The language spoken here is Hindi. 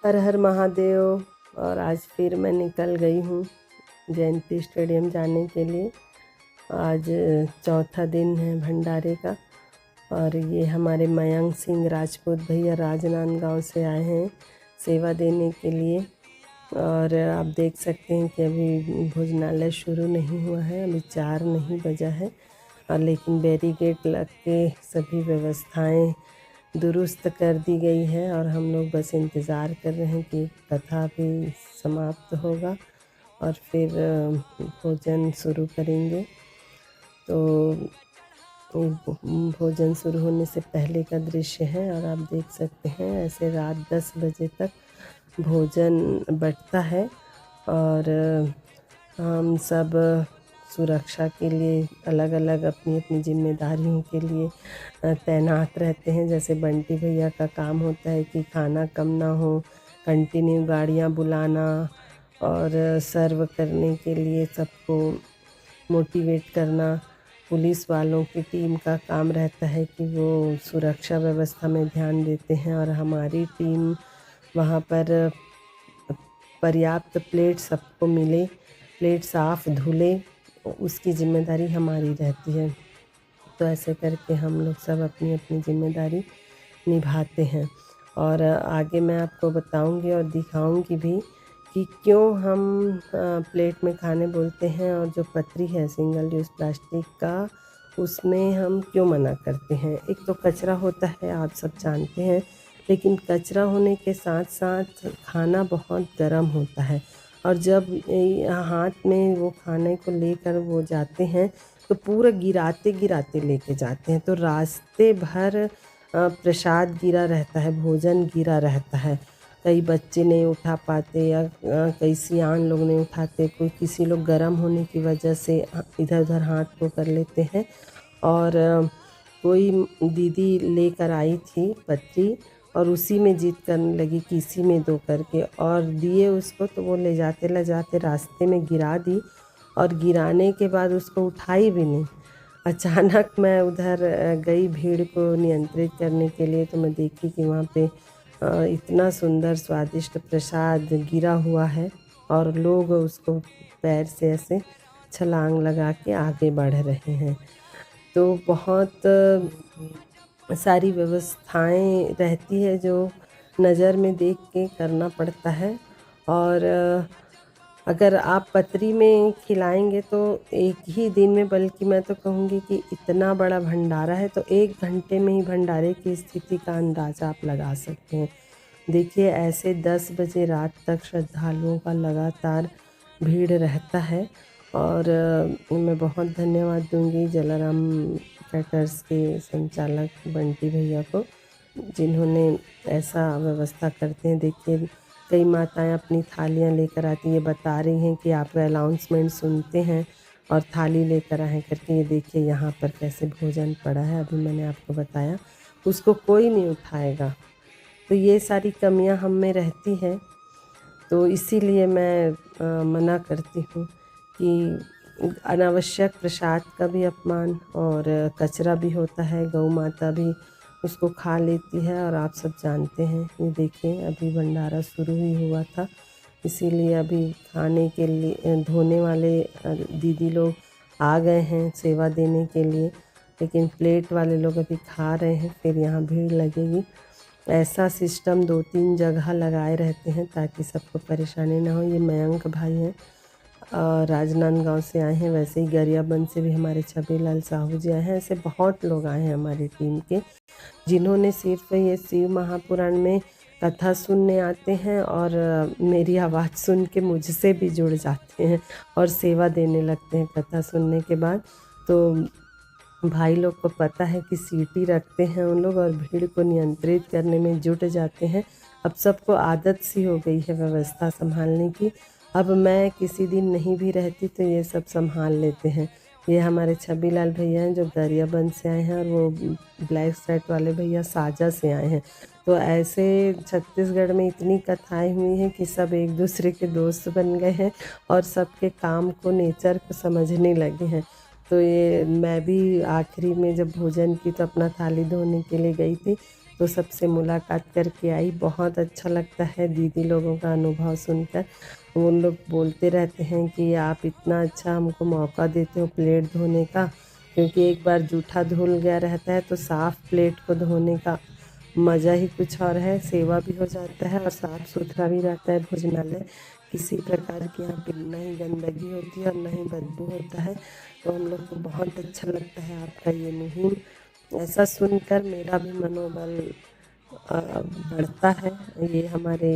हर हर महादेव। और आज फिर मैं निकल गई हूँ जयंती स्टेडियम जाने के लिए। आज चौथा दिन है भंडारे का और ये हमारे मयंक सिंह राजपूत भैया राजनांदगांव से आए हैं सेवा देने के लिए। और आप देख सकते हैं कि अभी भोजनालय शुरू नहीं हुआ है, अभी 4 नहीं बजा है और लेकिन बैरिकेड लग के सभी व्यवस्थाएं दुरुस्त कर दी गई है और हम लोग बस इंतज़ार कर रहे हैं कि कथा भी समाप्त होगा और फिर भोजन शुरू करेंगे। तो भोजन शुरू होने से पहले का दृश्य है और आप देख सकते हैं ऐसे रात 10 बजे तक भोजन बँटता है और हम सब सुरक्षा के लिए अलग अलग अपनी अपनी जिम्मेदारियों के लिए तैनात रहते हैं। जैसे बंटी भैया का काम होता है कि खाना कम ना हो, कंटिन्यू गाड़ियाँ बुलाना और सर्व करने के लिए सबको मोटिवेट करना। पुलिस वालों की टीम का काम रहता है कि वो सुरक्षा व्यवस्था में ध्यान देते हैं और हमारी टीम वहाँ पर पर्याप्त प्लेट सबको मिले, प्लेट साफ़ धुले, उसकी ज़िम्मेदारी हमारी रहती है। तो ऐसे करके हम लोग सब अपनी अपनी ज़िम्मेदारी निभाते हैं और आगे मैं आपको बताऊंगी और दिखाऊंगी भी कि क्यों हम प्लेट में खाने बोलते हैं और जो पतरी है सिंगल यूज़ प्लास्टिक का उसमें हम क्यों मना करते हैं। एक तो कचरा होता है, आप सब जानते हैं, लेकिन कचरा होने के साथ साथ खाना बहुत गर्म होता है और जब हाथ में वो खाने को लेकर वो जाते हैं तो पूरा गिराते गिराते लेके जाते हैं, तो रास्ते भर प्रसाद गिरा रहता है, भोजन गिरा रहता है। कई बच्चे नहीं उठा पाते या कई सियान लोग नहीं उठाते, कोई किसी लोग गर्म होने की वजह से इधर उधर हाथ को कर लेते हैं। और कोई दीदी लेकर आई थी पत्री और उसी में जिद करने लगी कि इसी में दो करके और दिए उसको, तो वो ले जाते रास्ते में गिरा दी और गिराने के बाद उसको उठाई भी नहीं। अचानक मैं उधर गई भीड़ को नियंत्रित करने के लिए, तो मैं देखी कि वहाँ पे इतना सुंदर स्वादिष्ट प्रसाद गिरा हुआ है और लोग उसको पैर से ऐसे छलांग लगा के आगे बढ़ रहे हैं। तो बहुत सारी व्यवस्थाएं रहती है जो नज़र में देख के करना पड़ता है। और अगर आप पतरी में खिलाएंगे तो एक ही दिन में, बल्कि मैं तो कहूँगी कि इतना बड़ा भंडारा है तो 1 घंटे में ही भंडारे की स्थिति का अंदाज़ा आप लगा सकते हैं। देखिए ऐसे 10 बजे रात तक श्रद्धालुओं का लगातार भीड़ रहता है। और मैं बहुत धन्यवाद दूंगी जलाराम कैटर्स के संचालक बंटी भैया को, जिन्होंने ऐसा व्यवस्था करते हैं। देखिए कई माताएं अपनी थालियां लेकर आती, ये बता रही हैं कि आप अनाउंसमेंट सुनते हैं और थाली लेकर आए करके। ये देखिए यहाँ पर कैसे भोजन पड़ा है, अभी मैंने आपको बताया, उसको कोई नहीं उठाएगा। तो ये सारी कमियां हम में रहती है, तो इसीलिए मैं मना करती हूँ कि अनावश्यक प्रसाद का भी अपमान और कचरा भी होता है, गौ माता भी उसको खा लेती है। और आप सब जानते हैं, ये देखिए अभी भंडारा शुरू ही हुआ था, इसीलिए अभी खाने के लिए धोने वाले दीदी लोग आ गए हैं सेवा देने के लिए, लेकिन प्लेट वाले लोग अभी खा रहे हैं, फिर यहाँ भीड़ लगेगी। ऐसा सिस्टम 2-3 जगह लगाए रहते हैं ताकि सबको परेशानी ना हो। ये मयंक भाई हैं, राजनांदगांव से आए हैं, वैसे ही गरियाबंद से भी हमारे छवि लाल साहू जी आए हैं। ऐसे बहुत लोग आए हैं हमारी टीम के, जिन्होंने सिर्फ ये शिव महापुराण में कथा सुनने आते हैं और मेरी आवाज़ सुन के मुझसे भी जुड़ जाते हैं और सेवा देने लगते हैं कथा सुनने के बाद। तो भाई लोग को पता है कि सीटी रखते हैं उन लोग और भीड़ को नियंत्रित करने में जुट जाते हैं। अब सबको आदत सी हो गई है व्यवस्था संभालने की। अब मैं किसी दिन नहीं भी रहती तो ये सब संभाल लेते हैं। ये हमारे छबी लाल भैया हैं जो गरियाबंद से आए हैं और वो ब्लैक शर्ट वाले भैया साजा से आए हैं। तो ऐसे छत्तीसगढ़ में इतनी कथाएं हुई हैं कि सब एक दूसरे के दोस्त बन गए हैं और सबके काम को, नेचर को समझने लगे हैं। तो ये मैं भी आखिरी में जब भोजन की तो अपना थाली धोने के लिए गई थी, तो सबसे मुलाकात करके आई। बहुत अच्छा लगता है दीदी लोगों का अनुभव सुनकर। वो लोग बोलते रहते हैं कि आप इतना अच्छा हमको मौका देते हो प्लेट धोने का, क्योंकि एक बार जूठा धुल गया रहता है तो साफ़ प्लेट को धोने का मज़ा ही कुछ और है। सेवा भी हो जाता है और साफ़ सुथरा भी रहता है भोजनालय। किसी प्रकार की यहाँ पे ना ही गंदगी होती है और ना ही बदबू होता है। तो हम लोग को बहुत अच्छा लगता है आपका ये मुहिम। ऐसा सुनकर मेरा भी मनोबल बढ़ता है। ये हमारे